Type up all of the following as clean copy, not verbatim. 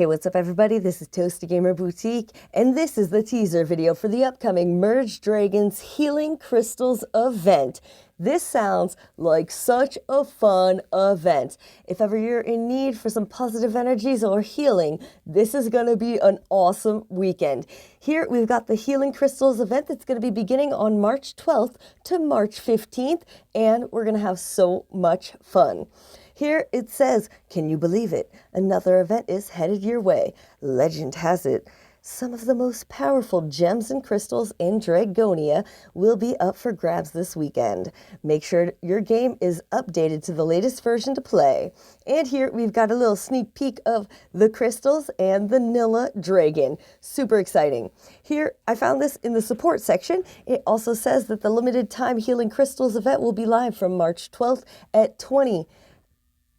Hey, what's up everybody? This is Toasty Gamer Boutique, and this is the teaser video for the upcoming Merge Dragons Healing Crystals event. This sounds like such a fun event. If ever you're in need for some positive energies or healing, this is going to be an awesome weekend. Here we've got the Healing Crystals event that's going to be beginning on March 12th to March 15th, and we're going to have so much fun. Here it says, can you believe it? Another event is headed your way. Legend has it, some of the most powerful gems and crystals in Dragonia will be up for grabs this weekend. Make sure your game is updated to the latest version to play. And here we've got a little sneak peek of the crystals and the Nilla Dragon. Super exciting. Here, I found this in the support section. It also says that the limited time Healing Crystals event will be live from March 12th at 20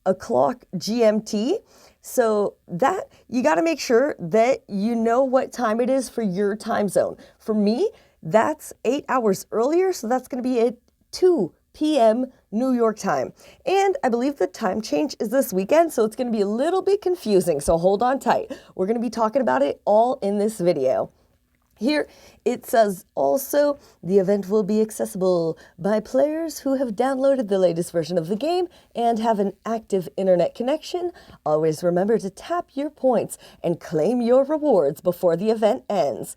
o'clock GMT. So that you got to make sure that you know what time it is for your time zone. For me, that's 8 hours earlier, so that's going to be at 2 p.m. New York time. And I believe the time change is this weekend, so it's going to be a little bit confusing, so hold on tight. We're going to be talking about it all in this video. Here it says also the event will be accessible by players who have downloaded the latest version of the game and have an active internet connection. Always remember to tap your points and claim your rewards before the event ends.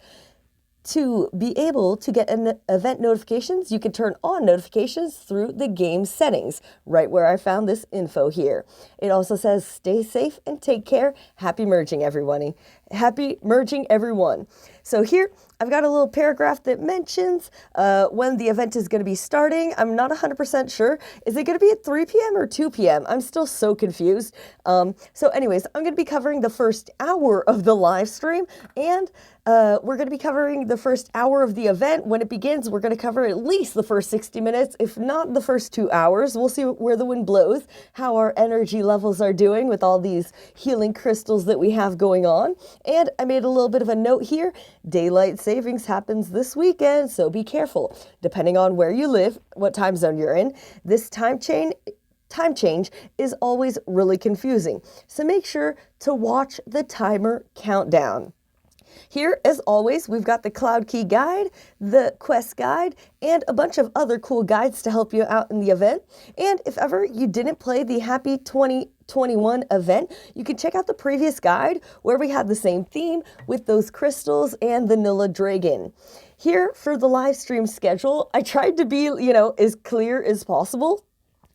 To be able to get event notifications, you can turn on notifications through the game settings, right where I found this info here. It also says, stay safe and take care. Happy merging, everyone. Happy merging, everyone. So here, I've got a little paragraph that mentions when the event is going to be starting. I'm not 100% sure. Is it going to be at 3 p.m. or 2 p.m.? I'm still so confused. So anyways, I'm going to be covering the first hour of the live stream, and we're going to be covering the first hour of the event. When it begins, we're going to cover at least the first 60 minutes, if not the first 2 hours. We'll see where the wind blows, how our energy levels are doing with all these healing crystals that we have going on. And I made a little bit of a note here. Daylight savings happens this weekend, so be careful. Depending on where you live, what time zone you're in, this time change is always really confusing. So make sure to watch the timer countdown. Here, as always, we've got the Cloud Key Guide, the Quest Guide, and a bunch of other cool guides to help you out in the event. And if ever you didn't play the Happy 2021 event, you can check out the previous guide where we had the same theme with those crystals and the Nilla Dragon. Here, for the live stream schedule, I tried to be, as clear as possible.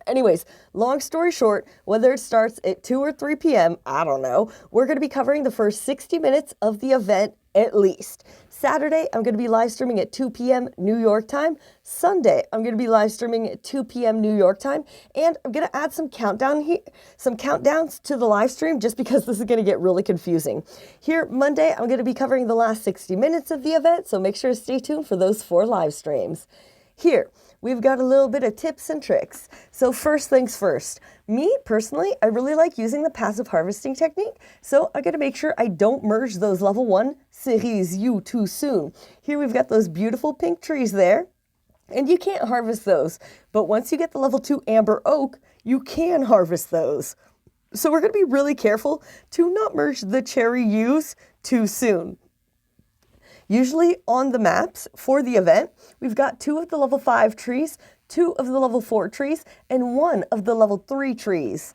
Anyways, long story short, whether it starts at 2 or 3 p.m., I don't know, we're going to be covering the first 60 minutes of the event at least. Saturday, I'm going to be live streaming at 2 p.m. New York time. Sunday, I'm going to be live streaming at 2 p.m. New York time. And I'm going to add some countdowns to the live stream just because this is going to get really confusing. Here, Monday, I'm going to be covering the last 60 minutes of the event, so make sure to stay tuned for those 4 live streams. Here, we've got a little bit of tips and tricks. So first things first, me personally, I really like using the passive harvesting technique. So I got to make sure I don't merge those level 1 Cerise U too soon. Here we've got those beautiful pink trees there, and you can't harvest those. But once you get the level 2 Amber Oak, you can harvest those. So we're going to be really careful to not merge the Cherry U's too soon. Usually on the maps for the event, we've got 2 of the level 5 trees, 2 of the level 4 trees, and 1 of the level 3 trees.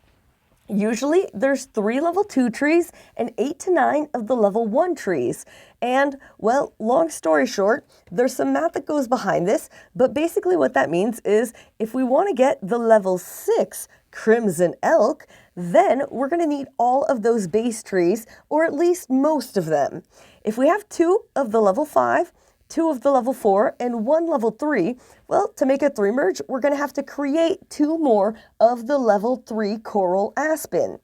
Usually there's 3 level 2 trees and 8 to 9 of the level 1 trees. And, well, long story short, there's some math that goes behind this, but basically what that means is if we want to get the level 6 Crimson Elk, then we're going to need all of those base trees, or at least most of them. If we have 2 of the level 5, 2 of the level 4, and 1 level 3, well, to make a 3 merge, we're going to have to create 2 more of the level 3 Coral Aspen.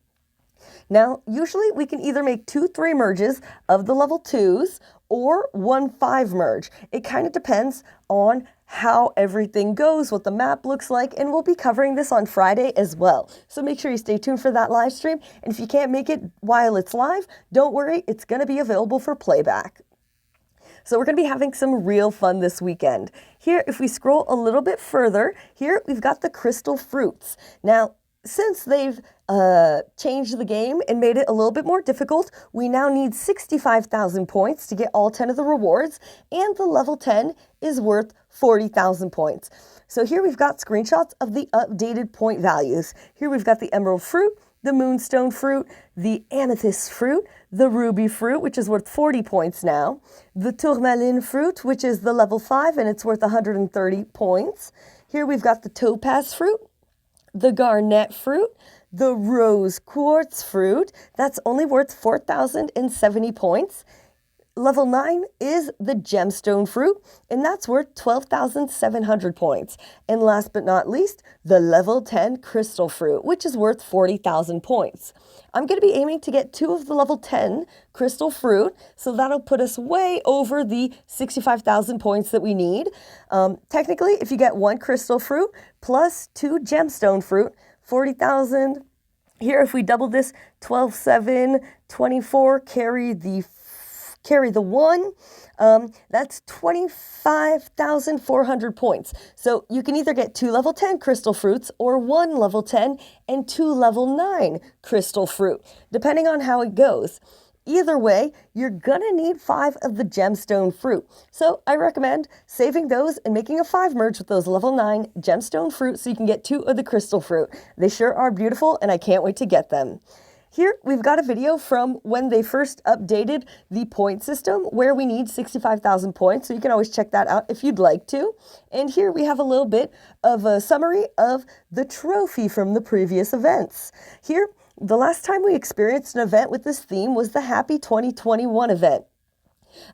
Now, usually we can either make 2 3 merges of the level 2s or 1 5 merge. It kind of depends on how everything goes, what the map looks like, and we'll be covering this on Friday as well. So make sure you stay tuned for that live stream, and if you can't make it while it's live, don't worry, it's going to be available for playback. So we're going to be having some real fun this weekend. Here, if we scroll a little bit further, here we've got the crystal fruits. Now, since they've changed the game and made it a little bit more difficult. We now need 65,000 points to get all 10 of the rewards, and the level 10 is worth 40,000 points. So here we've got screenshots of the updated point values. Here we've got the emerald fruit, the moonstone fruit, the amethyst fruit, the ruby fruit, which is worth 40 points now, the tourmaline fruit, which is the level 5, and it's worth 130 points. Here we've got the topaz fruit, the garnet fruit, the rose quartz fruit, that's only worth 4,070 points. Level 9 is the gemstone fruit, and that's worth 12,700 points. And last but not least, the level 10 crystal fruit, which is worth 40,000 points. I'm going to be aiming to get 2 of the level 10 crystal fruit, so that'll put us way over the 65,000 points that we need. Technically, if you get 1 crystal fruit plus 2 gemstone fruit, 40,000. Here, if we double this, 12, 7, 24, carry the 1, that's 25,400 points. So you can either get 2 level 10 crystal fruits or 1 level 10 and 2 level 9 crystal fruit, depending on how it goes. Either way, you're gonna need 5 of the gemstone fruit. So I recommend saving those and making a 5 merge with those level 9 gemstone fruit so you can get 2 of the crystal fruit. They sure are beautiful, and I can't wait to get them. Here, we've got a video from when they first updated the point system where we need 65,000 points, so you can always check that out if you'd like to. And here we have a little bit of a summary of the trophy from the previous events. Here, the last time we experienced an event with this theme was the Happy 2021 event.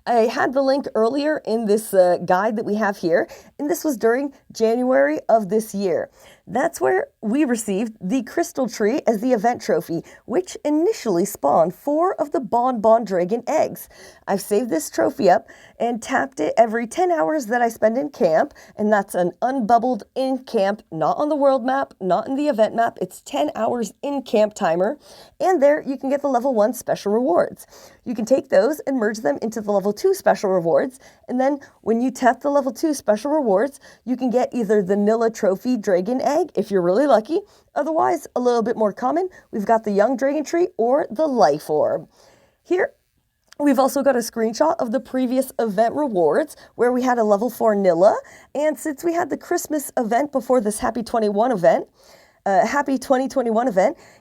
I had the link earlier in this guide that we have here, and this was during January of this year. That's where we received the crystal tree as the event trophy, which initially spawned 4 of the Bonbon Dragon eggs. I've saved this trophy up and tapped it every 10 hours that I spend in camp, and that's an unbubbled in camp, not on the world map, not in the event map. It's 10 hours in camp timer, and there you can get the level 1 special rewards. You can take those and merge them into the level 2 special rewards, and then when you tap the level 2 special rewards, you can get either the Nilla Trophy Dragon Egg if you're really lucky. Otherwise, a little bit more common, we've got the Young Dragon Tree or the Life Orb. Here, we've also got a screenshot of the previous event rewards where we had a level 4 Nilla, and since we had the Christmas event before this Happy 2021 event,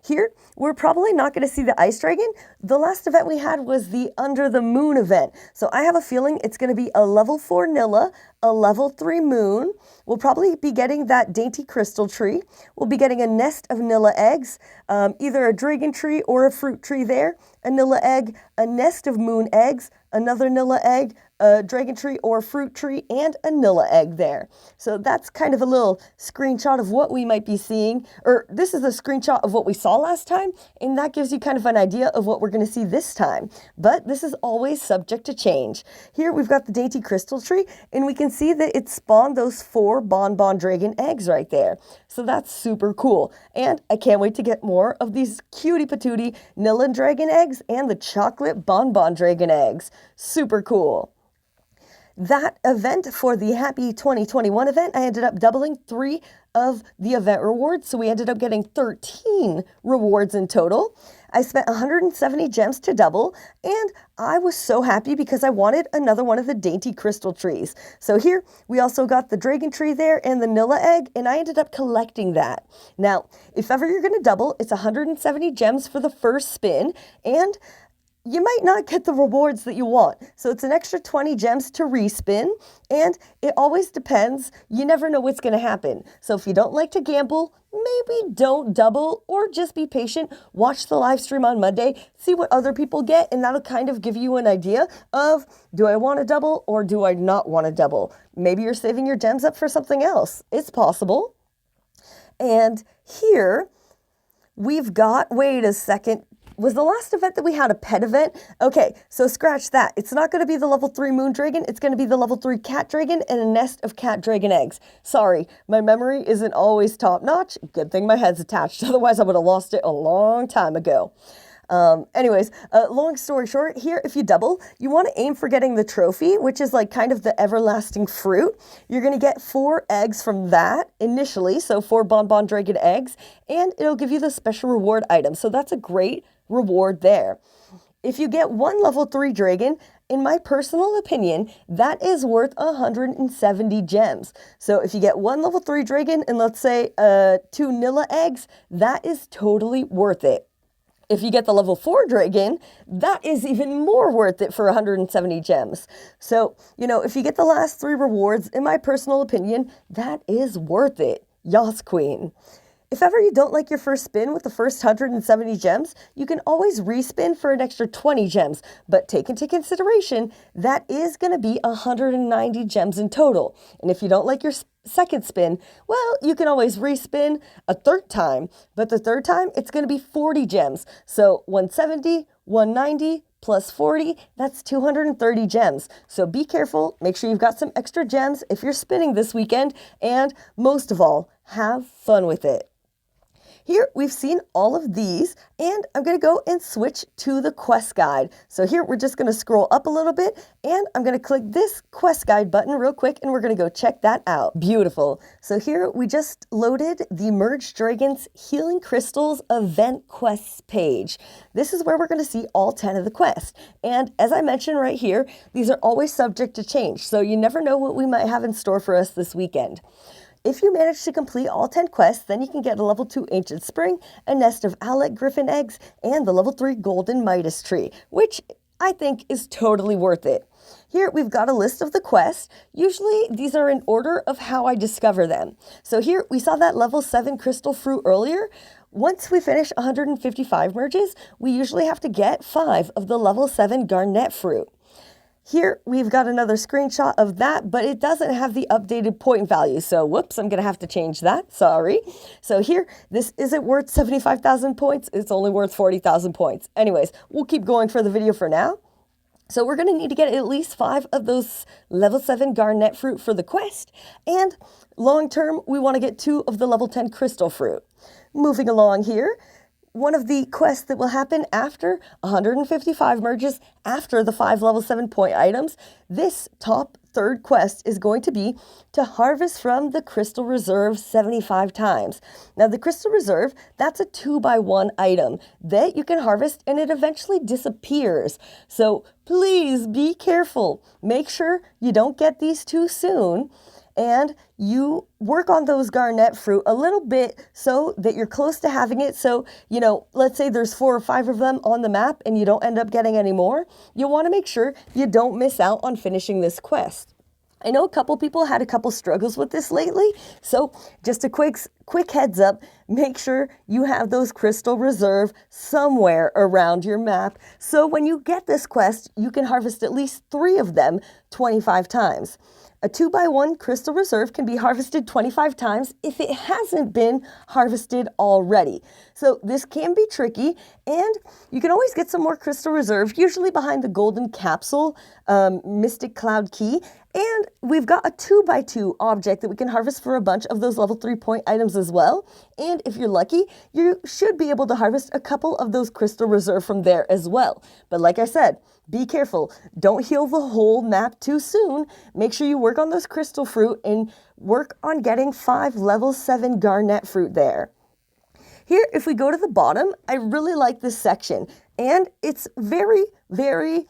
here we're probably not going to see the Ice Dragon. The last event we had was the Under the Moon event, so I have a feeling it's going to be a level 4 Nilla, a level 3 Moon. We'll probably be getting that dainty crystal tree. We'll be getting a nest of Nilla eggs, either a dragon tree or a fruit tree there, a Nilla egg, a nest of moon eggs, another Nilla egg, a dragon tree or fruit tree, and a Nilla egg there. So that's kind of a little screenshot of what we might be seeing, or this is a screenshot of what we saw last time, and that gives you kind of an idea of what we're going to see this time. But this is always subject to change. Here we've got the dainty crystal tree, and we can see that it spawned those 4 Bonbon Dragon eggs right there. So that's super cool. And I can't wait to get more of these cutie patootie Nilla Dragon eggs and the chocolate Bonbon Dragon eggs. Super cool. That event for the Happy 2021 event, I ended up doubling 3 of the event rewards, so we ended up getting 13 rewards in total. I spent 170 gems to double, and I was so happy because I wanted another one of the dainty crystal trees. So here, we also got the dragon tree there and the Nilla egg, and I ended up collecting that. Now, if ever you're going to double, it's 170 gems for the first spin, and you might not get the rewards that you want. So it's an extra 20 gems to respin, and it always depends. You never know what's going to happen. So if you don't like to gamble, maybe don't double, or just be patient. Watch the live stream on Monday, see what other people get, and that'll kind of give you an idea of, do I want to double or do I not want to double? Maybe you're saving your gems up for something else. It's possible. And here we've got, wait a second, was the last event that we had a pet event? Okay, so scratch that. It's not going to be the level 3 Moon Dragon. It's going to be the level 3 Cat Dragon and a nest of Cat Dragon eggs. Sorry, my memory isn't always top notch. Good thing my head's attached. Otherwise, I would have lost it a long time ago. Anyways, long story short, here, if you double, you want to aim for getting the trophy, which is like kind of the everlasting fruit. You're going to get 4 eggs from that initially, so 4 Bonbon Dragon eggs, and it'll give you the special reward item. So that's a great reward there. If you get 1 level 3 dragon, in my personal opinion, that is worth 170 gems. So if you get 1 level 3 dragon and let's say 2 Nilla eggs, that is totally worth it. If you get the level 4 dragon, that is even more worth it for 170 gems. So, if you get the last 3 rewards, in my personal opinion, that is worth it. Yas Queen. If ever you don't like your first spin with the first 170 gems, you can always respin for an extra 20 gems, but take into consideration that is going to be 190 gems in total. And if you don't like your second spin, well, you can always respin a third time, but the third time it's going to be 40 gems. So 170, 190 plus 40, that's 230 gems. So be careful, make sure you've got some extra gems if you're spinning this weekend, and most of all, have fun with it. Here we've seen all of these, and I'm going to go and switch to the quest guide. So here we're just going to scroll up a little bit, and I'm going to click this quest guide button real quick, and we're going to go check that out. Beautiful. So here we just loaded the Merged Dragons Healing Crystals event quests page. This is where we're going to see all 10 of the quests. And as I mentioned right here, these are always subject to change, so you never know what we might have in store for us this weekend. If you manage to complete all 10 quests, then you can get a level 2 Ancient Spring, a nest of Owlet Griffin eggs, and the level 3 Golden Midas tree, which I think is totally worth it. Here we've got a list of the quests. Usually these are in order of how I discover them. So here we saw that level 7 crystal fruit earlier. Once we finish 155 merges, we usually have to get 5 of the level 7 garnet fruit. Here, we've got another screenshot of that, but it doesn't have the updated point value. So, whoops, I'm going to have to change that. Sorry. So here, this isn't worth 75,000 points. It's only worth 40,000 points. Anyways, we'll keep going for the video for now. So we're going to need to get at least 5 of those level 7 garnet fruit for the quest. And long term, we want to get 2 of the level 10 crystal fruit. Moving along here. One of the quests that will happen after 155 merges, after the 5 level 7 point items, this top third quest is going to be to harvest from the Crystal Reserve 75 times. Now the Crystal Reserve, that's a 2x1 item that you can harvest and it eventually disappears. So please be careful. Make sure you don't get these too soon. And you work on those garnet fruit a little bit so that you're close to having it. So, let's say there's 4 or 5 of them on the map and you don't end up getting any more. You want to make sure you don't miss out on finishing this quest. I know a couple people had a couple struggles with this lately. So just a quick heads up, make sure you have those Crystal Reserve somewhere around your map. So when you get this quest, you can harvest at least 3 of them 25 times. A 2x1 Crystal Reserve can be harvested 25 times if it hasn't been harvested already. So this can be tricky, and you can always get some more Crystal Reserve, usually behind the Golden Capsule, Mystic Cloud Key, and we've got a 2x2 object that we can harvest for a bunch of those level 3 point items as well. And if you're lucky, you should be able to harvest a couple of those Crystal Reserve from there as well. But like I said, be careful. Don't heal the whole map too soon. Make sure you work on those crystal fruit and work on getting 5 level 7 garnet fruit there. Here, if we go to the bottom, I really like this section. And it's very, very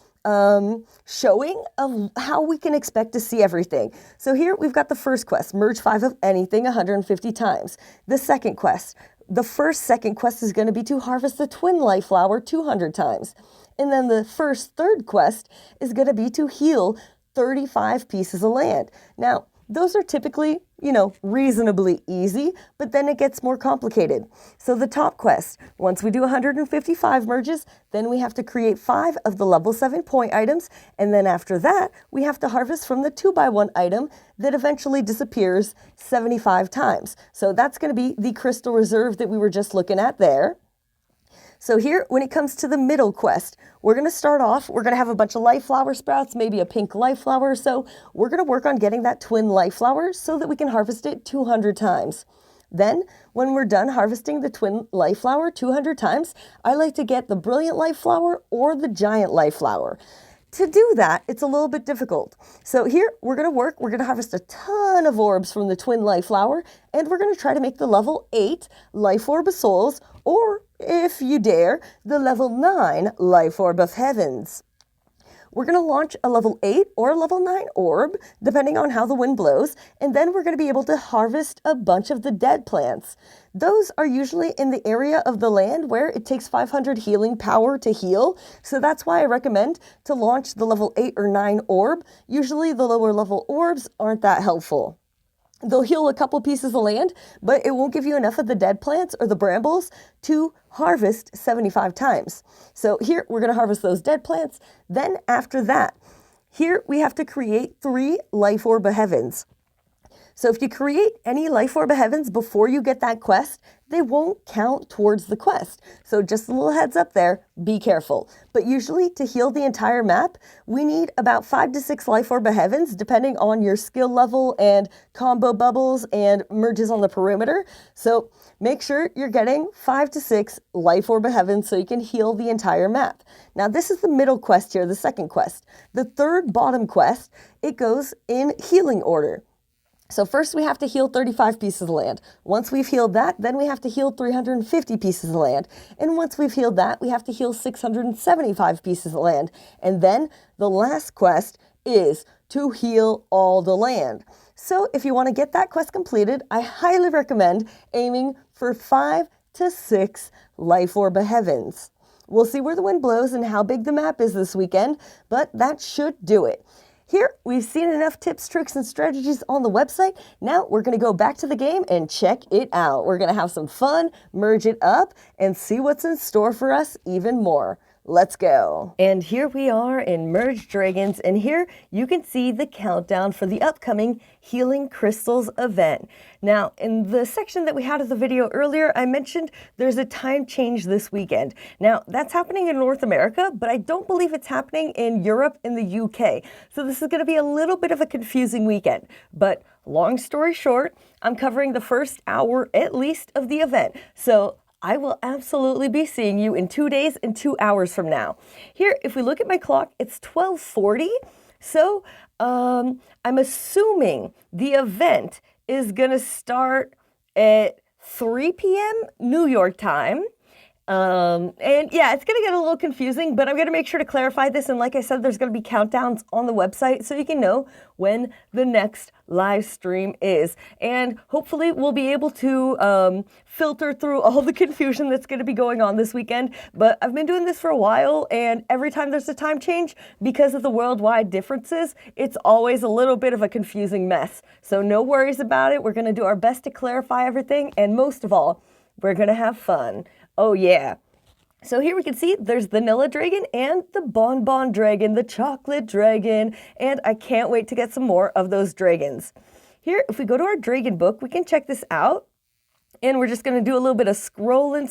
showing of how we can expect to see everything. So here we've got the first quest, merge 5 of anything 150 times. The second quest, the second quest is going to be to harvest the twin life flower 200 times. And then the third quest is going to be to heal 35 pieces of land. Now, those are typically, reasonably easy, but then it gets more complicated. So the top quest, once we do 155 merges, then we have to create 5 of the level 7 point items. And then after that, we have to harvest from the 2x1 item that eventually disappears 75 times. So that's going to be the Crystal Reserve that we were just looking at there. So here, when it comes to the middle quest, we're going to start off, we're going to have a bunch of life flower sprouts, maybe a pink life flower. So we're going to work on getting that twin life flower so that we can harvest it 200 times. Then, when we're done harvesting the twin life flower 200 times, I like to get the brilliant life flower or the giant life flower. To do that, it's a little bit difficult. So here, we're going to harvest a ton of orbs from the twin life flower, and we're going to try to make the level 8 life orb of souls, or, if you dare, the level 9 life orb of heavens. We're going to launch a level 8 or a level 9 orb, depending on how the wind blows, and then we're going to be able to harvest a bunch of the dead plants. Those are usually in the area of the land where it takes 500 healing power to heal, so that's why I recommend to launch the level 8 or 9 orb. Usually the lower level orbs aren't that helpful. They'll heal a couple pieces of land, but it won't give you enough of the dead plants or the brambles to harvest 75 times. So here, we're going to harvest those dead plants. Then after that, here we have to create 3 life orb of heavens. So if you create any life orb of heavens before you get that quest, they won't count towards the quest. So just a little heads up there, be careful. But usually to heal the entire map, we need about 5 to 6 life orb of heavens, depending on your skill level and combo bubbles and merges on the perimeter. So make sure you're getting 5 to 6 life orb of heavens so you can heal the entire map. Now this is the middle quest here, the second quest. The third bottom quest, it goes in healing order. So first we have to heal 35 pieces of land. Once we've healed that, then we have to heal 350 pieces of land. And once we've healed that, we have to heal 675 pieces of land. And then the last quest is to heal all the land. So if you want to get that quest completed, I highly recommend aiming for 5 to 6 life orb of heavens. We'll see where the wind blows and how big the map is this weekend, but that should do it. Here, we've seen enough tips, tricks, and strategies on the website. Now we're going to go back to the game and check it out. We're going to have some fun, merge it up, and see what's in store for us even more. Let's go. And here we are in Merge Dragons, and here you can see the countdown for the upcoming Healing Crystals event. Now, in the section that we had of the video earlier, I mentioned there's a time change this weekend. Now, that's happening in North America, but I don't believe it's happening in Europe and the UK. So this is going to be a little bit of a confusing weekend. But long story short, I'm covering the first hour at least of the event. So I will absolutely be seeing you in 2 days and 2 hours from now. Here, if we look at my clock, it's 12:40. So I'm assuming the event is going to start at 3 p.m. New York time. And yeah, it's going to get a little confusing, but I'm going to make sure to clarify this. And like I said, there's going to be countdowns on the website so you can know when the next live stream is. And hopefully we'll be able to filter through all the confusion that's going to be going on this weekend. But I've been doing this for a while, and every time there's a time change, because of the worldwide differences, it's always a little bit of a confusing mess. So no worries about it. We're going to do our best to clarify everything. And most of all, we're going to have fun. Oh yeah. So here we can see there's the vanilla dragon and the bonbon dragon, the chocolate dragon, and I can't wait to get some more of those dragons. Here, if we go to our dragon book, we can check this out. And we're just going to do a little bit of scrolling.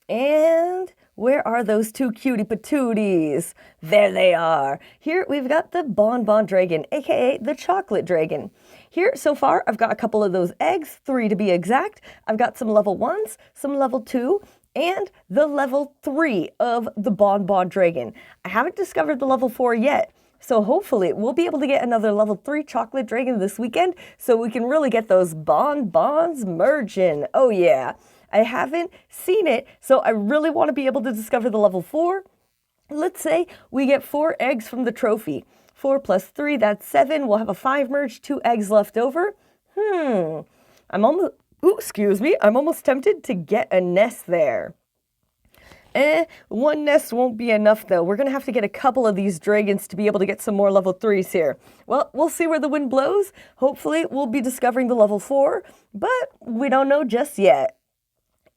And where are those two cutie patooties? There they are. Here we've got the bonbon dragon, aka the chocolate dragon. Here, so far, I've got a couple of those eggs, 3 to be exact. I've got some level 1s, some level 2, and the level 3 of the bonbon dragon. I haven't discovered the level 4 yet, so hopefully we'll be able to get another level 3 chocolate dragon this weekend so we can really get those bonbons merging. Oh yeah, I haven't seen it, so I really want to be able to discover the level 4. Let's say we get 4 eggs from the trophy. 4 plus 3, that's 7. We'll have a 5 merge, 2 eggs left over. I'm almost tempted to get a nest there. One nest won't be enough though. We're gonna have to get a couple of these dragons to be able to get some more level 3s here. Well, we'll see where the wind blows. Hopefully we'll be discovering the level 4, but we don't know just yet.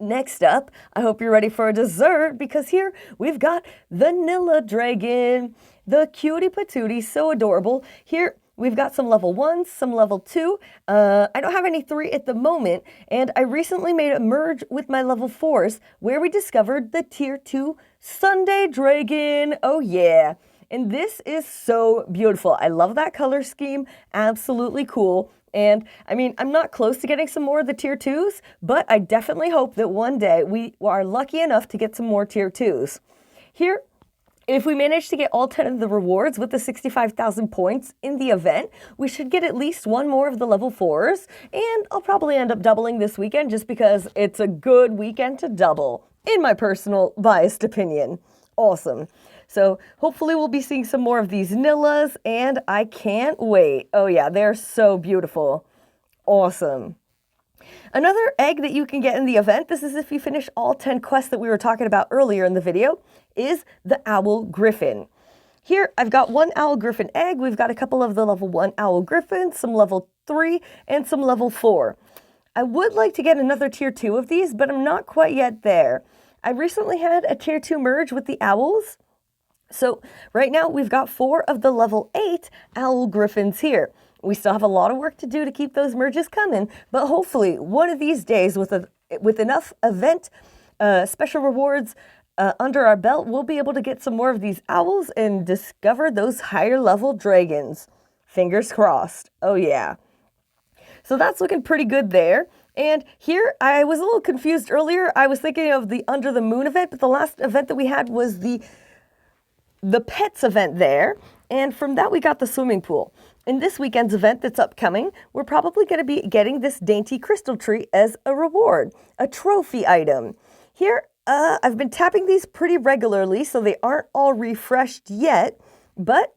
Next up, I hope you're ready for a dessert, because here we've got vanilla dragon, the cutie patootie, so adorable. Here we've got some level 1s, some level 2. I don't have any 3 at the moment, and I recently made a merge with my level 4s where we discovered the tier 2 Sunday dragon. Oh yeah. And this is so beautiful. I love that color scheme. Absolutely cool. And I mean, I'm not close to getting some more of the tier 2s, but I definitely hope that one day we are lucky enough to get some more tier 2s. Here, if we manage to get all 10 of the rewards with the 65,000 points in the event, we should get at least one more of the level 4s, and I'll probably end up doubling this weekend just because it's a good weekend to double, in my personal biased opinion. Awesome. So hopefully we'll be seeing some more of these Nillas, and I can't wait. Oh yeah, they're so beautiful. Awesome. Another egg that you can get in the event, this is if you finish all 10 quests that we were talking about earlier in the video, is the Owl Griffin. Here, I've got one Owl Griffin egg. We've got a couple of the level 1 Owl Griffins, some level 3, and some level 4. I would like to get another tier 2 of these, but I'm not quite yet there. I recently had a tier 2 merge with the owls. So right now we've got 4 of the level 8 Owl Griffins here. We still have a lot of work to do to keep those merges coming, but hopefully one of these days with enough event special rewards under our belt, we'll be able to get some more of these owls and discover those higher level dragons. Fingers crossed. Oh yeah. So that's looking pretty good there. And here, I was a little confused earlier. I was thinking of the Under the Moon event, but the last event that we had was the pets event there. And from that, we got the swimming pool. In this weekend's event that's upcoming, we're probably going to be getting this dainty crystal tree as a reward, a trophy item. Here, I've been tapping these pretty regularly, so they aren't all refreshed yet, but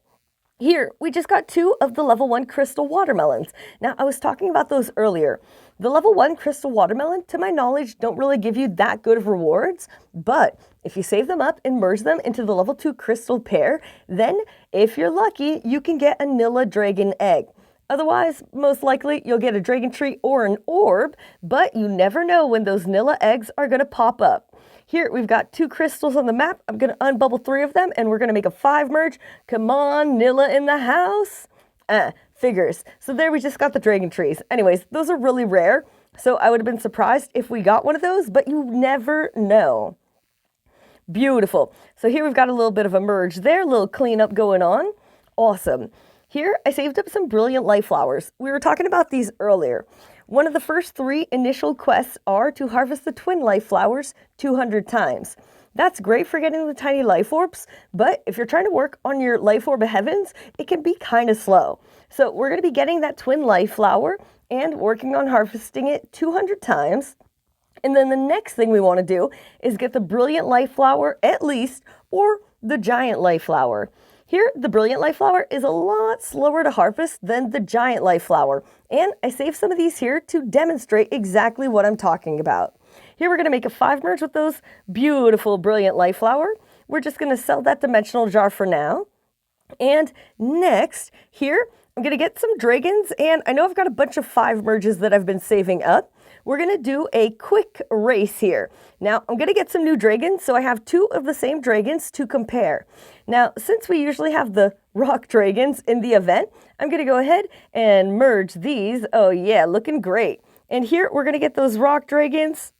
here, we just got 2 of the level 1 crystal watermelons. Now, I was talking about those earlier. The level 1 crystal watermelon, to my knowledge, don't really give you that good of rewards, but if you save them up and merge them into the level 2 crystal pair, then, if you're lucky, you can get a Nilla dragon egg. Otherwise, most likely, you'll get a dragon tree or an orb, but you never know when those Nilla eggs are going to pop up. Here, we've got 2 crystals on the map. I'm going to unbubble 3 of them, and we're going to make a 5 merge. Come on, Nilla in the house. Figures. So there we just got the dragon trees. Anyways, those are really rare, so I would have been surprised if we got one of those, but you never know. Beautiful. So here we've got a little bit of a merge there, a little cleanup going on. Awesome. Here, I saved up some brilliant life flowers. We were talking about these earlier. One of the first 3 initial quests are to harvest the twin life flowers 200 times. That's great for getting the tiny life orbs, but if you're trying to work on your life orb of heavens, it can be kind of slow. So we're going to be getting that twin life flower and working on harvesting it 200 times. And then the next thing we want to do is get the brilliant life flower at least, or the giant life flower. Here, the brilliant life flower is a lot slower to harvest than the giant life flower, and I saved some of these here to demonstrate exactly what I'm talking about. Here we're going to make a 5 merge with those beautiful brilliant life flower. We're just going to sell that dimensional jar for now. And next, here, I'm going to get some dragons, and I know I've got a bunch of 5 merges that I've been saving up. We're going to do a quick race here. Now, I'm going to get some new dragons, so I have 2 of the same dragons to compare. Now, since we usually have the rock dragons in the event, I'm going to go ahead and merge these. Oh yeah, looking great. And here, we're going to get those rock dragons.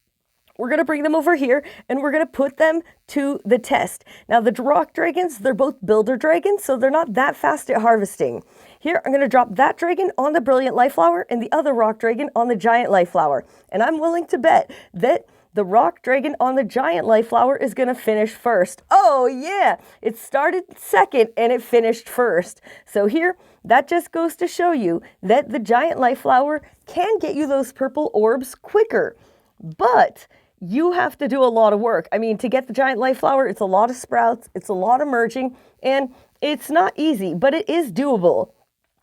We're going to bring them over here, and we're going to put them to the test. Now, the rock dragons, they're both builder dragons, so they're not that fast at harvesting. Here, I'm going to drop that dragon on the brilliant life flower and the other rock dragon on the giant life flower. And I'm willing to bet that the rock dragon on the giant life flower is going to finish first. Oh, yeah! It started second, and it finished first. So here, that just goes to show you that the giant life flower can get you those purple orbs quicker. But you have to do a lot of work. I mean, to get the giant life flower, it's a lot of sprouts, it's a lot of merging, and it's not easy, but it is doable.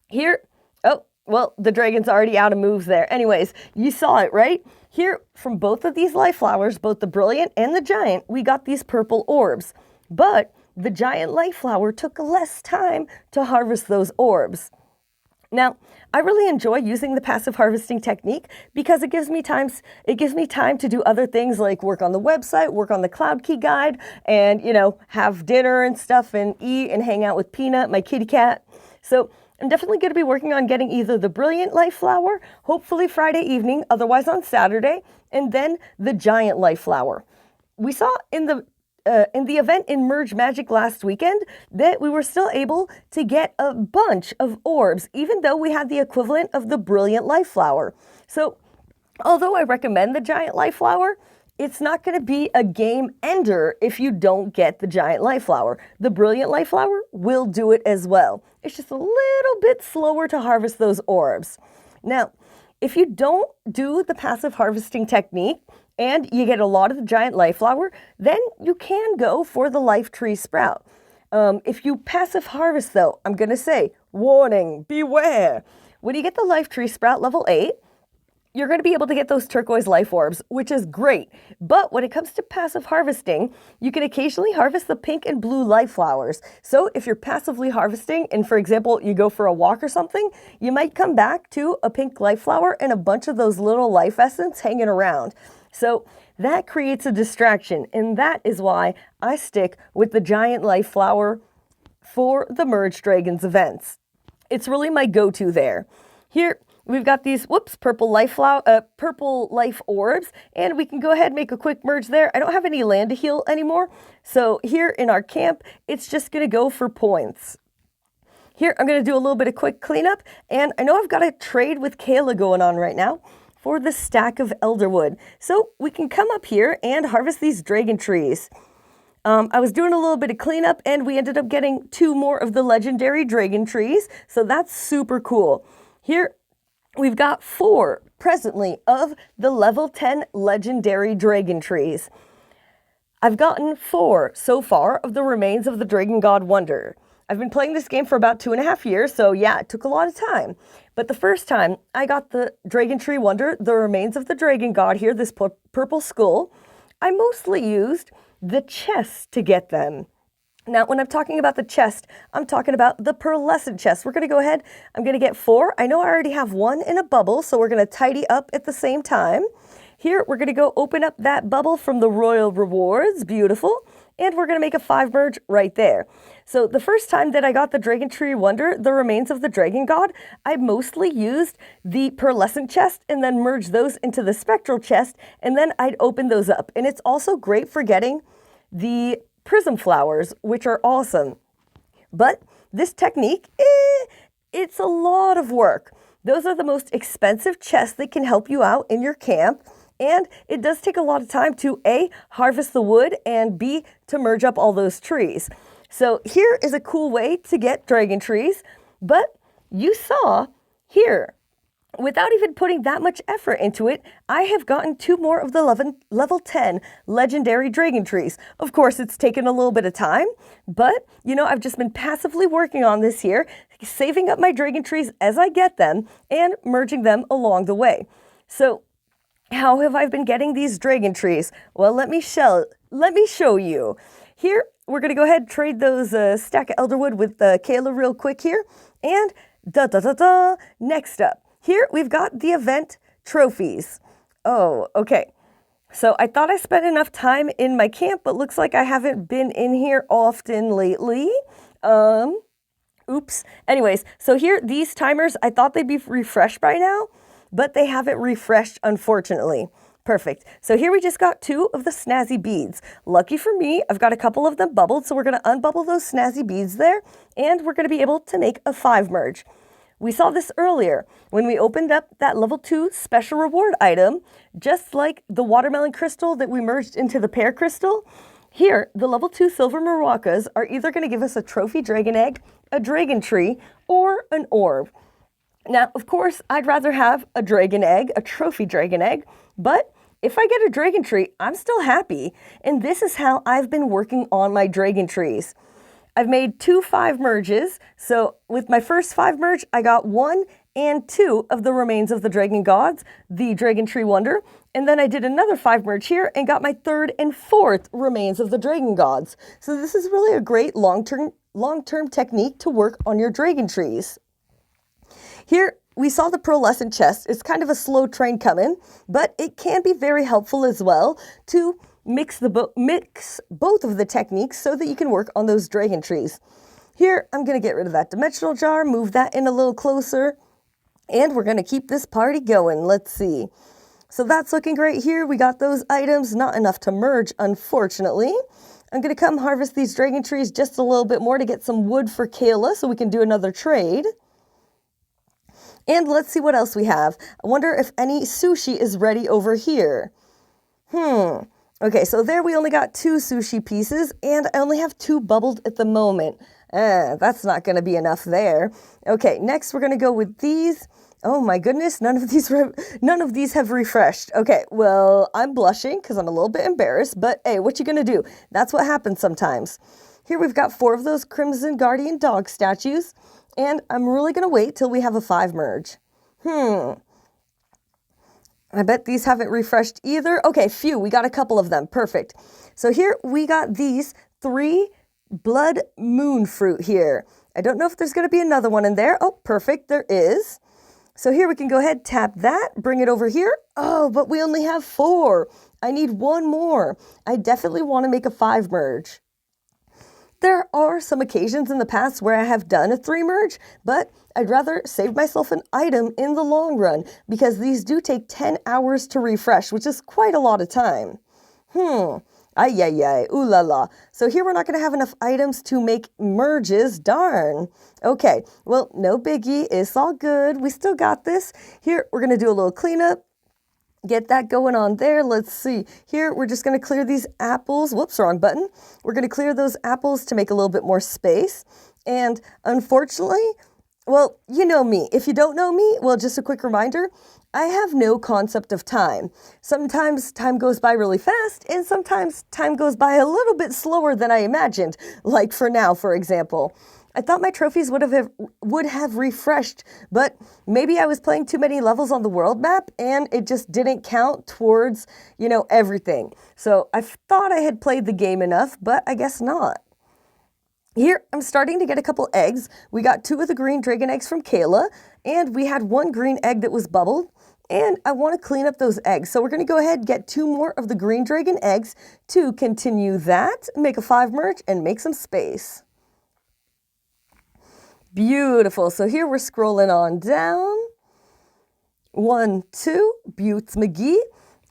Here, oh, well, the dragon's already out of moves there. Anyways, you saw it, right? Here, from both of these life flowers, both the brilliant and the giant, we got these purple orbs. But the giant life flower took less time to harvest those orbs. Now, I really enjoy using the passive harvesting technique because it gives me time to do other things like work on the website, work on the Cloud Key guide, and, have dinner and stuff and eat and hang out with Peanut, my kitty cat. So I'm definitely going to be working on getting either the brilliant life flower, hopefully Friday evening, otherwise on Saturday, and then the giant life flower. We saw in the in the event in Merge Magic last weekend that we were still able to get a bunch of orbs, even though we had the equivalent of the Brilliant Life Flower. So although I recommend the Giant Life Flower, it's not going to be a game ender if you don't get the Giant Life Flower. The Brilliant Life Flower will do it as well. It's just a little bit slower to harvest those orbs. Now, if you don't do the passive harvesting technique and you get a lot of the Giant Life Flower, then you can go for the Life Tree Sprout. If you passive harvest though, I'm going to say, warning, beware. When you get the Life Tree Sprout level 8, you're going to be able to get those turquoise life orbs, which is great. But when it comes to passive harvesting, you can occasionally harvest the pink and blue life flowers. So if you're passively harvesting and, for example, you go for a walk or something, you might come back to a pink life flower and a bunch of those little life essence hanging around. So that creates a distraction, and that is why I stick with the Giant Life Flower for the Merge Dragons events. It's really my go-to there. Here, we've got these, purple life orbs, and we can go ahead and make a quick merge there. I don't have any land to heal anymore, so here in our camp, it's just going to go for points. Here, I'm going to do a little bit of quick cleanup, and I know I've got a trade with Kayla going on right now for the stack of elderwood. So we can come up here and harvest these dragon trees. I was doing a little bit of cleanup, and we ended up getting 2 more of the legendary dragon trees, so that's super cool. Here, we've got 4 presently of the level 10 legendary dragon trees. I've gotten 4 so far of the remains of the Dragon God Wonder. I've been playing this game for about 2.5 years, so yeah, it took a lot of time. But the first time I got the Dragon Tree Wonder, the remains of the Dragon God here, this purple skull, I mostly used the chest to get them. Now, when I'm talking about the chest, I'm talking about the pearlescent chest. We're going to go ahead. I'm going to get 4. I know I already have 1 in a bubble, so we're going to tidy up at the same time. Here, we're going to go open up that bubble from the Royal Rewards. Beautiful. And we're going to make a 5 merge right there. So the first time that I got the Dragon Tree Wonder, the remains of the Dragon God, I mostly used the pearlescent chest and then merged those into the spectral chest, and then I'd open those up. And it's also great for getting the prism flowers, which are awesome. But this technique, it's a lot of work. Those are the most expensive chests that can help you out in your camp. And it does take a lot of time to A, harvest the wood, and B, to merge up all those trees. So here is a cool way to get dragon trees. But you saw here, without even putting that much effort into it, I have gotten 2 more of the level 10 legendary dragon trees. Of course, it's taken a little bit of time, but, I've just been passively working on this here, saving up my dragon trees as I get them and merging them along the way. So how have I been getting these dragon trees? Well, let me show you. Here, we're going to go ahead and trade those stack of elderwood with Kayla real quick here. And next up. Here, we've got the event trophies. Oh, okay. So I thought I spent enough time in my camp, but looks like I haven't been in here often lately. Oops. Anyways, so here, these timers, I thought they'd be refreshed by now, but they haven't refreshed, unfortunately. Perfect. So here we just got 2 of the snazzy beads. Lucky for me, I've got a couple of them bubbled, so we're going to unbubble those snazzy beads there, and we're going to be able to make a 5 merge. We saw this earlier when we opened up that level 2 special reward item, just like the watermelon crystal that we merged into the pear crystal. Here, the level 2 silver maracas are either going to give us a trophy dragon egg, a dragon tree, or an orb. Now, of course, I'd rather have a dragon egg, a trophy dragon egg, but if I get a dragon tree, I'm still happy. And this is how I've been working on my dragon trees. I've made 2 5 merges. So with my first 5 merge, I got 1 and 2 of the remains of the dragon gods, the Dragon Tree Wonder. And then I did another 5 merge here and got my 3rd and 4th remains of the dragon gods. So this is really a great long-term technique to work on your dragon trees. Here, we saw the pearlescent chest. It's kind of a slow train coming, but it can be very helpful as well to mix both of the techniques so that you can work on those dragon trees. Here, I'm going to get rid of that dimensional jar, move that in a little closer, and we're going to keep this party going. Let's see. So that's looking great here. We got those items, not enough to merge, unfortunately. I'm going to come harvest these dragon trees just a little bit more to get some wood for Kayla so we can do another trade. And let's see what else we have. I wonder if any sushi is ready over here. Okay, so there we only got 2 sushi pieces, and I only have 2 bubbled at the moment. That's not going to be enough there. Okay, next we're going to go with these. Oh my goodness, none of these have refreshed. Okay, well, I'm blushing because I'm a little bit embarrassed, but hey, what you going to do? That's what happens sometimes. Here we've got 4 of those Crimson Guardian dog statues, and I'm really going to wait till we have a 5 merge. I bet these haven't refreshed either. Okay, phew, we got a couple of them. Perfect. So here we got these 3 blood moon fruit here. I don't know if there's going to be another one in there. Oh, perfect, there is. So here we can go ahead, tap that, bring it over here. Oh, but we only have 4. I need 1 more. I definitely want to make a 5 merge. There are some occasions in the past where I have done a 3 merge, but I'd rather save myself an item in the long run because these do take 10 hours to refresh, which is quite a lot of time. Ay, ooh la la. So here we're not going to have enough items to make merges, darn. Okay, well, no biggie, it's all good. We still got this. Here, we're going to do a little cleanup. Get that going on there. Let's see. Here, we're just going to clear these apples. Whoops, wrong button. We're going to clear those apples to make a little bit more space. And unfortunately, well, you know me. If you don't know me, well, just a quick reminder, I have no concept of time. Sometimes time goes by really fast, and sometimes time goes by a little bit slower than I imagined, like for now, for example. I thought my trophies would have refreshed, but maybe I was playing too many levels on the world map and it just didn't count towards, everything. So I thought I had played the game enough, but I guess not. Here, I'm starting to get a couple eggs. We got 2 of the green dragon eggs from Kayla, and we had 1 green egg that was bubbled, and I want to clean up those eggs. So we're going to go ahead and get 2 more of the green dragon eggs to continue that, make a 5 merge, and make some space. Beautiful. So here we're scrolling on down. 1, 2, Buttes McGee.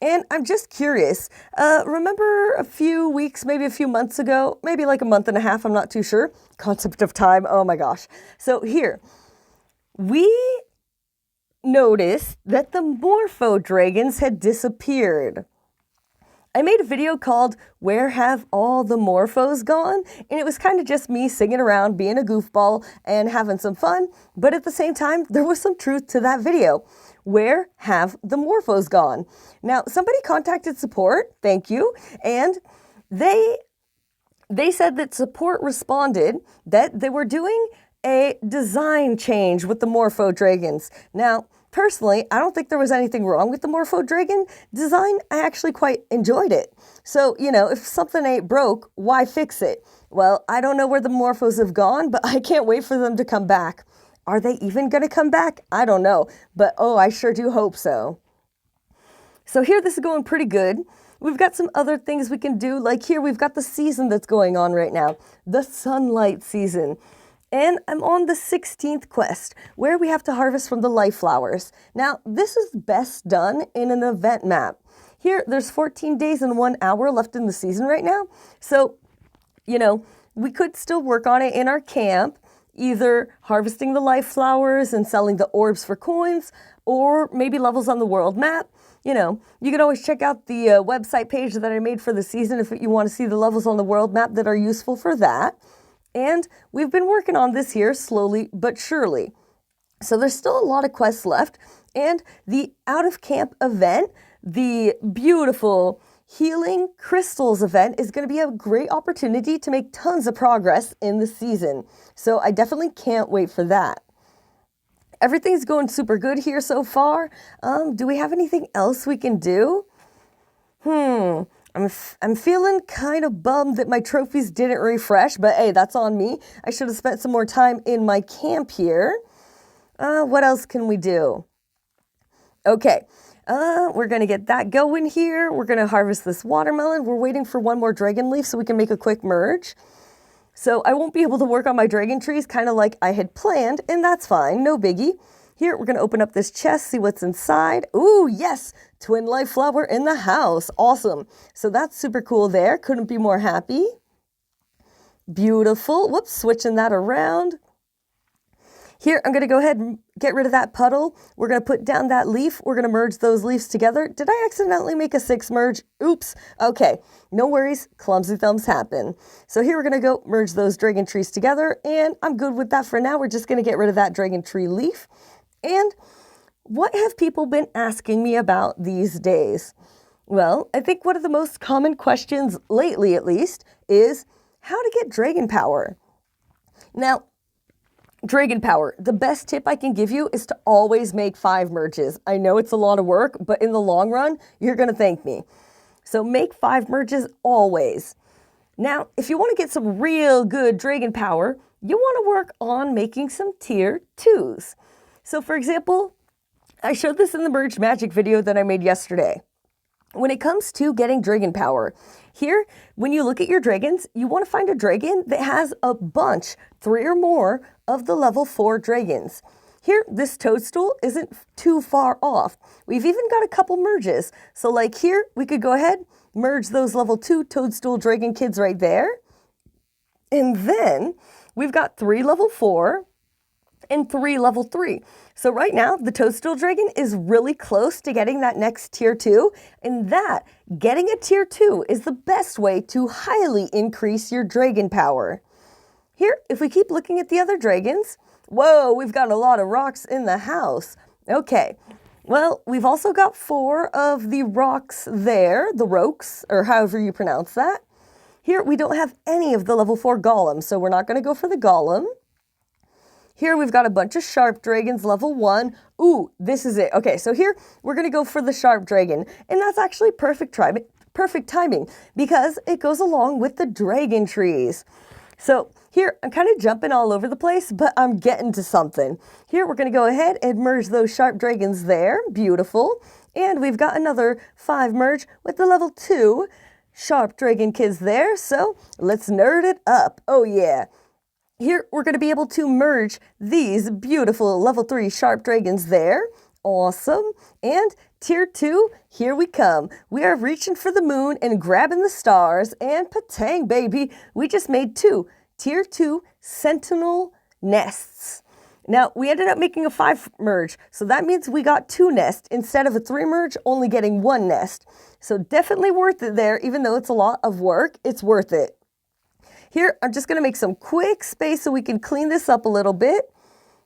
And I'm just curious. Remember a few weeks, maybe a few months ago, maybe like a month and a half, I'm not too sure. Concept of time. Oh my gosh. So here, we noticed that the Morpho dragons had disappeared. I made a video called Where Have All the Morphos Gone? And it was kind of just me singing around, being a goofball and having some fun. But at the same time, there was some truth to that video. Where have the Morphos gone? Now, somebody contacted support, thank you, and they said that support responded that they were doing a design change with the Morpho dragons. Now, personally, I don't think there was anything wrong with the Morpho dragon design. I actually quite enjoyed it. So, if something ain't broke, why fix it? Well, I don't know where the Morphos have gone, but I can't wait for them to come back. Are they even going to come back? I don't know, but I sure do hope so. So here, this is going pretty good. We've got some other things we can do, like here we've got the season that's going on right now, the sunlight season. And I'm on the 16th quest, where we have to harvest from the life flowers. Now, this is best done in an event map. Here, there's 14 days and 1 hour left in the season right now. So, we could still work on it in our camp, either harvesting the life flowers and selling the orbs for coins, or maybe levels on the world map. You can always check out the website page that I made for the season if you want to see the levels on the world map that are useful for that. And we've been working on this here slowly but surely. So there's still a lot of quests left. And the out of camp event, the beautiful Healing Crystals event, is going to be a great opportunity to make tons of progress in the season. So I definitely can't wait for that. Everything's going super good here so far. Do we have anything else we can do? I'm feeling kind of bummed that my trophies didn't refresh, but hey, that's on me. I should have spent some more time in my camp here. What else can we do? Okay, we're going to get that going here. We're going to harvest this watermelon. We're waiting for 1 more dragon leaf so we can make a quick merge. So I won't be able to work on my dragon trees kind of like I had planned, and that's fine, no biggie. Here, we're going to open up this chest, see what's inside. Ooh, yes, twin life flower in the house. Awesome. So that's super cool there. Couldn't be more happy. Beautiful. Whoops, switching that around. Here, I'm going to go ahead and get rid of that puddle. We're going to put down that leaf. We're going to merge those leaves together. Did I accidentally make a 6 merge? Oops. Okay, no worries. Clumsy thumbs happen. So here we're going to go merge those dragon trees together, and I'm good with that for now. We're just going to get rid of that dragon tree leaf. And what have people been asking me about these days? Well, I think one of the most common questions lately, at least, is how to get dragon power. Now, dragon power, the best tip I can give you is to always make 5 merges. I know it's a lot of work, but in the long run, you're going to thank me. So make 5 merges always. Now, if you want to get some real good dragon power, you want to work on making some tier 2s. So for example, I showed this in the Merge Magic video that I made yesterday. When it comes to getting dragon power, here, when you look at your dragons, you want to find a dragon that has a bunch, 3 or more, of the level 4 dragons. Here, this toadstool isn't too far off. We've even got a couple merges. So like here, we could go ahead, merge those level 2 toadstool dragon kids right there. And then we've got 3 level 4 and 3 level 3. So right now, the toadstool dragon is really close to getting that next tier 2, and that, getting a tier 2, is the best way to highly increase your dragon power. Here, if we keep looking at the other dragons, whoa, we've got a lot of rocks in the house. Okay, well, we've also got 4 of the rocks there, the rokes, or however you pronounce that. Here, we don't have any of the level 4 golems, so we're not going to go for the golem. Here we've got a bunch of sharp dragons, level 1. Ooh, this is it. Okay, so here we're going to go for the sharp dragon. And that's actually perfect timing because it goes along with the dragon trees. So here, I'm kind of jumping all over the place, but I'm getting to something. Here we're going to go ahead and merge those sharp dragons there. Beautiful. And we've got another 5 merge with the level 2 sharp dragon kids there. So let's nerd it up. Oh yeah. Here, we're going to be able to merge these beautiful level 3 sharp dragons there. Awesome. And tier 2, here we come. We are reaching for the moon and grabbing the stars. And patang, baby, we just made 2 tier 2 sentinel nests. Now, we ended up making a 5 merge, so that means we got 2 nests instead of a 3 merge, only getting 1 nest. So definitely worth it there, even though it's a lot of work, it's worth it. Here, I'm just going to make some quick space so we can clean this up a little bit.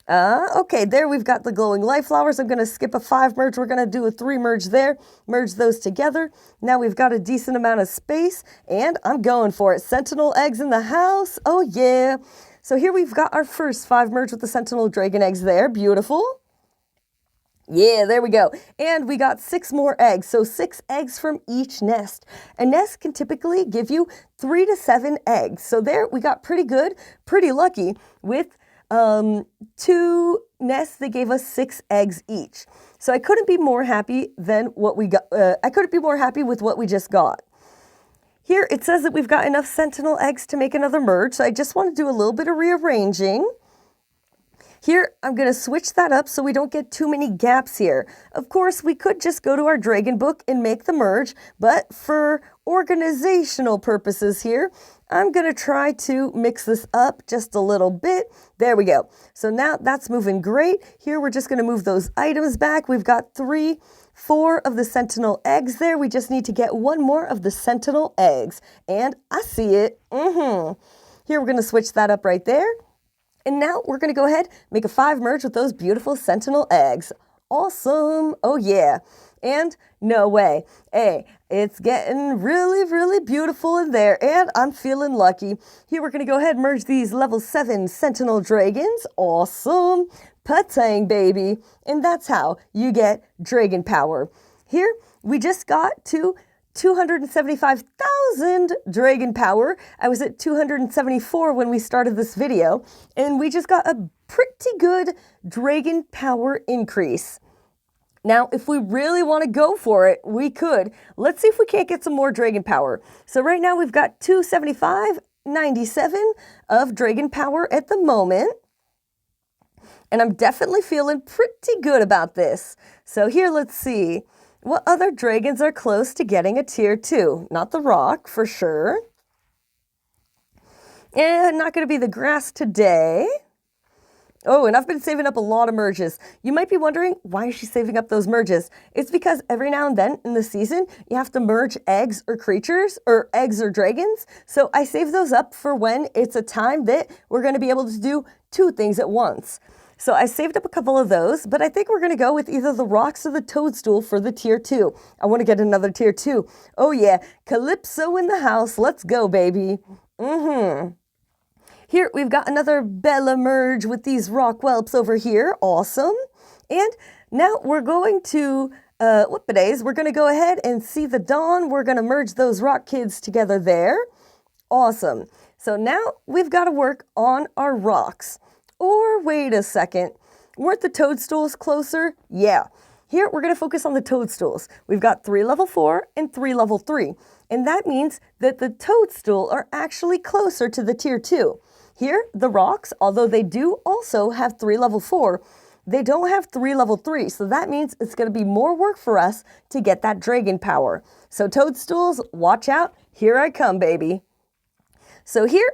Okay, there we've got the glowing light flowers. I'm going to skip a 5 merge. We're going to do a 3 merge there. Merge those together. Now we've got a decent amount of space, and I'm going for it. Sentinel eggs in the house. Oh, yeah. So here we've got our first 5 merge with the sentinel dragon eggs there. Beautiful. Yeah, there we go. And we got 6 more eggs. So 6 eggs from each nest. A nest can typically give you 3 to 7 eggs. So there we got pretty good, pretty lucky with 2 nests that gave us 6 eggs each. So I couldn't be more happy than what we got. I couldn't be more happy with what we just got. Here it says that we've got enough sentinel eggs to make another merge. So I just want to do a little bit of rearranging. Here, I'm going to switch that up so we don't get too many gaps here. Of course, we could just go to our dragon book and make the merge, but for organizational purposes here, I'm going to try to mix this up just a little bit. There we go. So now that's moving great. Here, we're just going to move those items back. We've got 4 of the sentinel eggs there. We just need to get 1 more of the sentinel eggs. And I see it. Here, we're going to switch that up right there. And now we're going to go ahead, make a 5 merge with those beautiful sentinel eggs. Awesome. Oh, yeah. And no way. Hey, it's getting really, really beautiful in there. And I'm feeling lucky. Here, we're going to go ahead and merge these level 7 sentinel dragons. Awesome. Patang, baby. And that's how you get dragon power. Here, we just got to 275,000 dragon power. I was at 274 when we started this video, and we just got a pretty good dragon power increase. Now, if we really want to go for it, we could. Let's see if we can't get some more dragon power. So right now we've got 275.97 of dragon power at the moment. And I'm definitely feeling pretty good about this. So here, let's see. What other dragons are close to getting a tier 2? Not the rock, for sure. And not going to be the grass today. Oh, and I've been saving up a lot of merges. You might be wondering, why is she saving up those merges? It's because every now and then in the season, you have to merge eggs or creatures, or eggs or dragons. So I save those up for when it's a time that we're going to be able to do 2 things at once. So I saved up a couple of those, but I think we're going to go with either the rocks or the toadstool for the tier 2. I want to get another tier 2. Oh yeah, Calypso in the house. Let's go, baby. Here, we've got another Bella merge with these rock whelps over here. Awesome. And now we're going to, we're going to go ahead and see the dawn. We're going to merge those rock kids together there. Awesome. So now we've got to work on our rocks. Or wait a second, weren't the toadstools closer? Yeah. Here, we're going to focus on the toadstools. We've got 3 level 4 and 3 level 3. And that means that the toadstool are actually closer to the tier 2. Here, the rocks, although they do also have 3 level 4, they don't have 3 level 3. So that means it's going to be more work for us to get that dragon power. So toadstools, watch out. Here I come, baby. So here,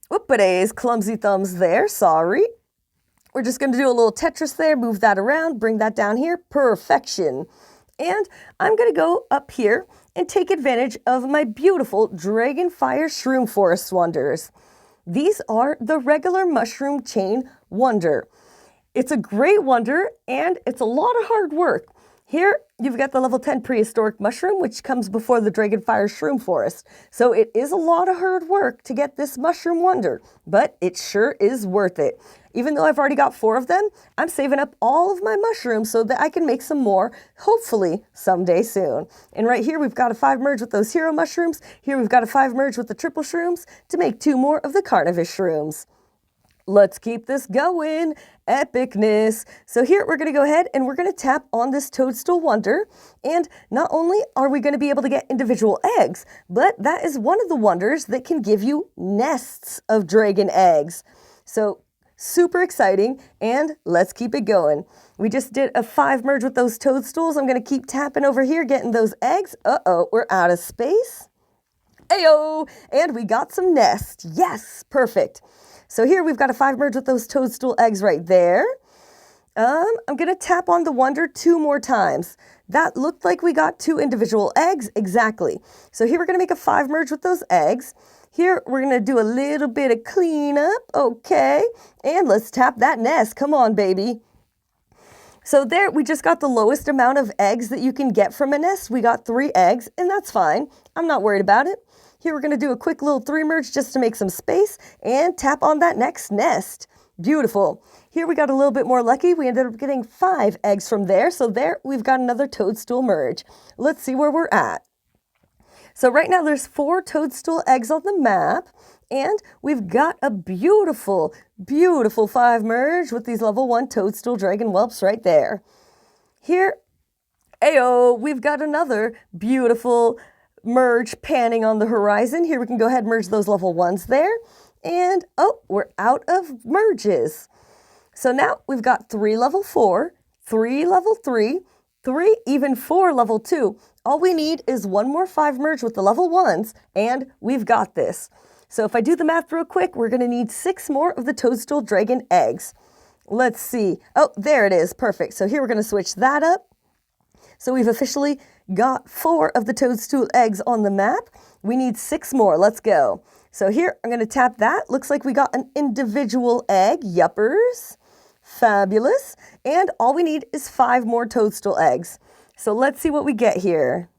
whoop-a-days, clumsy thumbs there. Sorry. We're just going to do a little Tetris there. Move that around. Bring that down here. Perfection. And I'm going to go up here and take advantage of my beautiful Dragonfire Shroom Forest Wonders. These are the regular mushroom chain wonder. It's a great wonder and it's a lot of hard work. Here you've got the level 10 prehistoric mushroom, which comes before the Dragonfire Shroom Forest. So it is a lot of hard work to get this mushroom wonder, but it sure is worth it. Even though I've already got 4 of them, I'm saving up all of my mushrooms so that I can make some more, hopefully someday soon. And right here, we've got a 5 merge with those hero mushrooms. Here we've got a 5 merge with the triple shrooms to make 2 more of the carnivorous shrooms. Let's keep this going. Epicness. So here we're going to go ahead and we're going to tap on this toadstool wonder. And not only are we going to be able to get individual eggs, but that is one of the wonders that can give you nests of dragon eggs. So super exciting, and let's keep it going. We just did a 5 merge with those toadstools. I'm going to keep tapping over here, getting those eggs. Uh-oh, we're out of space. Ayo! And we got some nests. Yes, perfect. So here we've got a 5 merge with those toadstool eggs right there. I'm going to tap on the wonder 2 more times. That looked like we got 2 individual eggs. Exactly. So here we're going to make a 5 merge with those eggs. Here we're going to do a little bit of cleanup. Okay. And let's tap that nest. Come on, baby. So there, we just got the lowest amount of eggs that you can get from a nest. We got 3 eggs, and that's fine. I'm not worried about it. Here we're going to do a quick little 3 merge just to make some space and tap on that next nest. Beautiful. Here we got a little bit more lucky. We ended up getting 5 eggs from there. So there we've got another toadstool merge. Let's see where we're at. So right now there's 4 toadstool eggs on the map. And we've got a beautiful, beautiful 5 merge with these level 1 toadstool dragon whelps right there. Here, ayo, we've got another beautiful merge panning on the horizon. Here we can go ahead and merge those level 1s there. And, oh, we're out of merges. So now we've got 3 level 4, 3 level 3, 3, even 4 level 2. All we need is 1 more 5 merge with the level 1s, and we've got this. So if I do the math real quick, we're going to need 6 more of the toadstool dragon eggs. Let's see. Oh, there it is. Perfect. So here we're going to switch that up. So we've officially got 4 of the toadstool eggs on the map. We need 6 more. Let's go. So here, I'm going to tap that. Looks like we got an individual egg. Yuppers. Fabulous. And all we need is 5 more toadstool eggs. So let's see what we get here.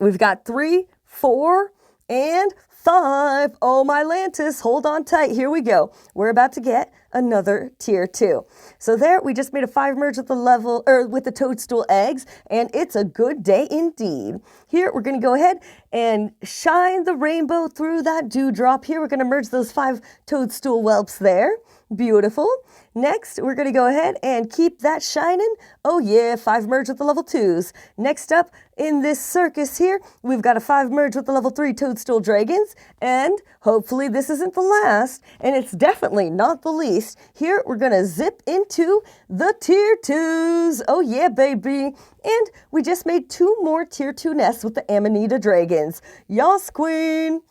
We've got 3, 4, and 5. Oh, my Lantis, hold on tight. Here we go. We're about to get another tier 2. So there, we just made a 5 merge with the toadstool eggs, and it's a good day indeed. Here, we're going to go ahead and shine the rainbow through that dewdrop. Here, we're going to merge those 5 toadstool whelps there. Beautiful. Next, we're going to go ahead and keep that shining. Oh yeah, 5 merge with the level 2s. Next up in this circus here, we've got a 5 merge with the level 3 toadstool dragons. And hopefully this isn't the last, and it's definitely not the least. Here, we're going to zip into the tier 2s. Oh yeah, baby. And we just made 2 more tier 2 nests with the Amanita dragons. Yas, queen.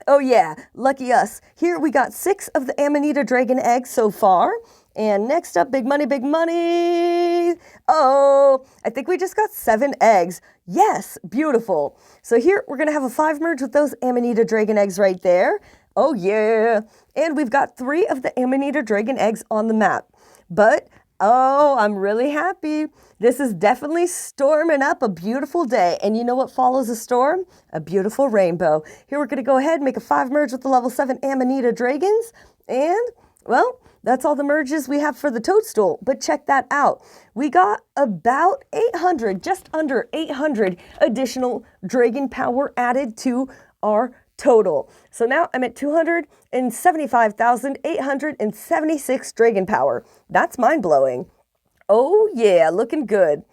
Oh yeah, lucky us. Here we got 6 of the Amanita dragon eggs so far. And next up, big money, big money. Oh, I think we just got 7 eggs. Yes, beautiful. So here we're going to have a 5 merge with those Amanita dragon eggs right there. Oh yeah. And we've got 3 of the Amanita dragon eggs on the map. But, oh, I'm really happy. This is definitely storming up, a beautiful day. And you know what follows a storm? A beautiful rainbow. Here we're going to go ahead and make a 5 merge with the level 7 Amanita dragons. And, well, that's all the merges we have for the toadstool. But check that out. We got about 800, just under 800 additional dragon power added to our total. So now I'm at 275,876 dragon power. That's mind-blowing. Oh yeah, looking good.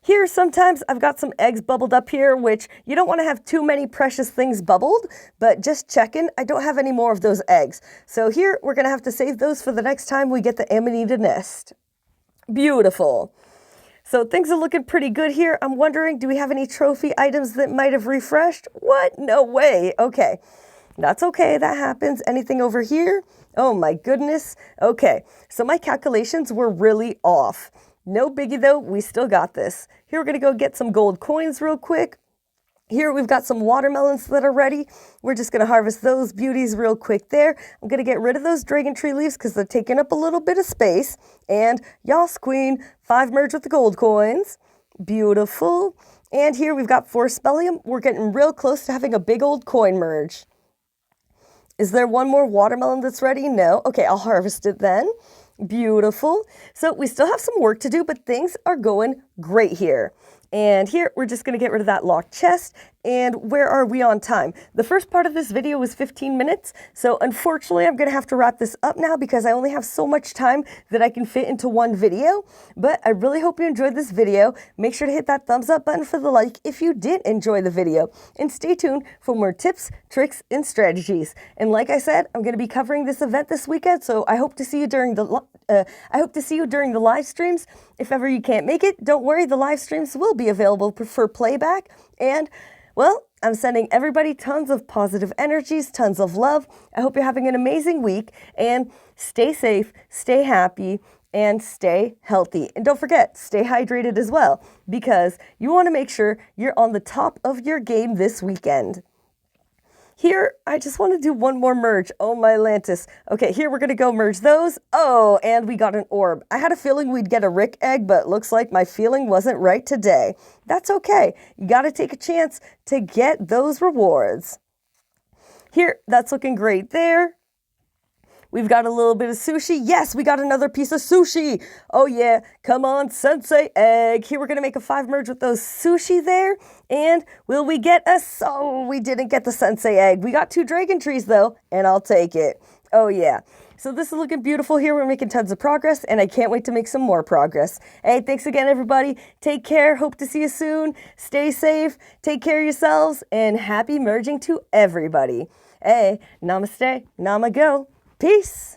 Here, sometimes I've got some eggs bubbled up here, which you don't want to have too many precious things bubbled, but just checking, I don't have any more of those eggs. So here, we're going to have to save those for the next time we get the Amanita nest. Beautiful. So things are looking pretty good here. I'm wondering, do we have any trophy items that might have refreshed? What? No way. Okay. That's okay. That happens. Anything over here? Oh my goodness. Okay. So my calculations were really off. No biggie though. We still got this. Here we're going to go get some gold coins real quick. Here we've got some watermelons that are ready. We're just going to harvest those beauties real quick there. I'm going to get rid of those dragon tree leaves because they're taking up a little bit of space. And Yas Queen, 5 merge with the gold coins. Beautiful. And here we've got 4 spellium. We're getting real close to having a big old coin merge. Is there one more watermelon that's ready? No. Okay, I'll harvest it then. Beautiful. So we still have some work to do, but things are going great here. And here, we're just going to get rid of that locked chest. And where are we on time? The first part of this video was 15 minutes. So unfortunately, I'm going to have to wrap this up now because I only have so much time that I can fit into one video. But I really hope you enjoyed this video. Make sure to hit that thumbs up button for the like if you did enjoy the video. And stay tuned for more tips, tricks, and strategies. And like I said, I'm going to be covering this event this weekend. So I hope to see you during the live streams. If ever you can't make it, don't worry, the live streams will be available for playback. And, well, I'm sending everybody tons of positive energies, tons of love. I hope you're having an amazing week. And stay safe, stay happy, and stay healthy. And don't forget, stay hydrated as well, because you want to make sure you're on the top of your game this weekend. Here, I just want to do one more merge. Oh, my Lantis. Okay, here we're going to go merge those. Oh, and we got an orb. I had a feeling we'd get a Rick egg, but looks like my feeling wasn't right today. That's okay. You got to take a chance to get those rewards. Here, that's looking great there. We've got a little bit of sushi. Yes, we got another piece of sushi. Oh yeah, come on, sensei egg. Here we're going to make a 5 merge with those sushi there. And will we get a... Oh, we didn't get the sensei egg. We got 2 dragon trees though, and I'll take it. Oh yeah. So this is looking beautiful here. We're making tons of progress, and I can't wait to make some more progress. Hey, thanks again, everybody. Take care. Hope to see you soon. Stay safe. Take care of yourselves, and happy merging to everybody. Hey, namaste, namago. Peace.